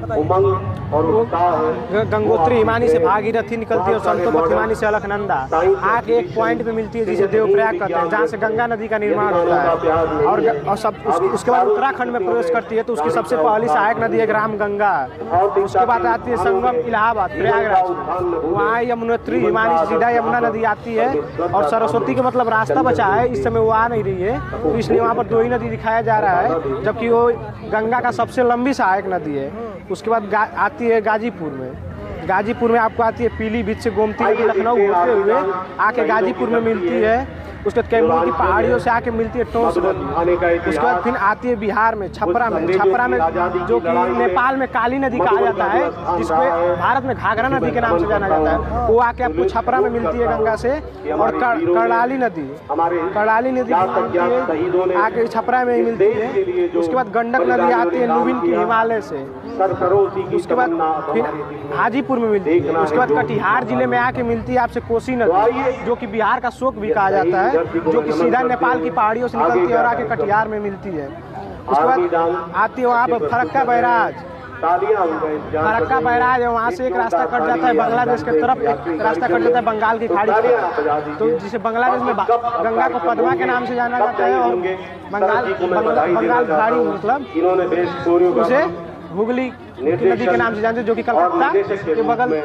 उमंग और उत्साह गंगोत्री हिमानी से भागीरथी निकलती है और संतोपथ हिमानी से अलकनंदा आके एक पॉइंट पे मिलती है जिसे देवप्रयाग कहते हैं, जहाँ से गंगा नदी का निर्माण होता है। और सब उसके बाद उत्तराखंड में प्रवेश करती है तो उसकी सबसे पहली सहायक नदी है राम गंगा। उसके बाद आती है संगम इलाहाबाद प्रयागराज में, वहाँ यमुनोत्री हिमानी से सीधा यमुना नदी आती है। और सरस्वती का मतलब रास्ता बचा है, इस समय वो आ नहीं रही है, तो इसलिए वहाँ पर दो ही नदी दिखाया जा रहा है, जबकि वो गंगा का सबसे लंबी सहायक नदी है। उसके बाद आती है गाजीपुर में। गाजीपुर में आपको आती है पीलीभीत से गोमती नदी लखनऊ होते हुए आके गाजीपुर में मिलती है। उसके बाद कैमूर की पहाड़ियों से आके मिलती है टोंस नदी। उसके बाद फिर आती है बिहार में छपरा में जो कि नेपाल में काली नदी कहा जाता है, जिसको भारत में घाघरा नदी के नाम से जाना जाता है, वो आके आपको छपरा में मिलती है गंगा से। और करनाली नदी आके छपरा में ही मिलती है। उसके बाद गंडक नदी आती है लुबिन की हिमालय से, उसके बाद फिर हाजीपुर में मिलती है। उसके बाद कटिहार जिले में आके मिलती है आपसे कोसी नदी, जो कि बिहार का शोक भी कहा जाता है, जो कि सीधा नेपाल की पहाड़ियों से निकलती है और आके कटिहार में मिलती है। उसके बाद आती है वहाँ पर फरक्का बैराज है, वहाँ से एक रास्ता कट जाता है बांग्लादेश के तरफ, एक रास्ता कट जाता है बंगाल की खाड़ी से, तो जिसे बांग्लादेश में गंगा को पद्मा के नाम से जाना जाता है। और बंगाल खाड़ी मतलब उसे हुगली नदी के नाम से जानते हैं, जो कि कलकत्ता के बगल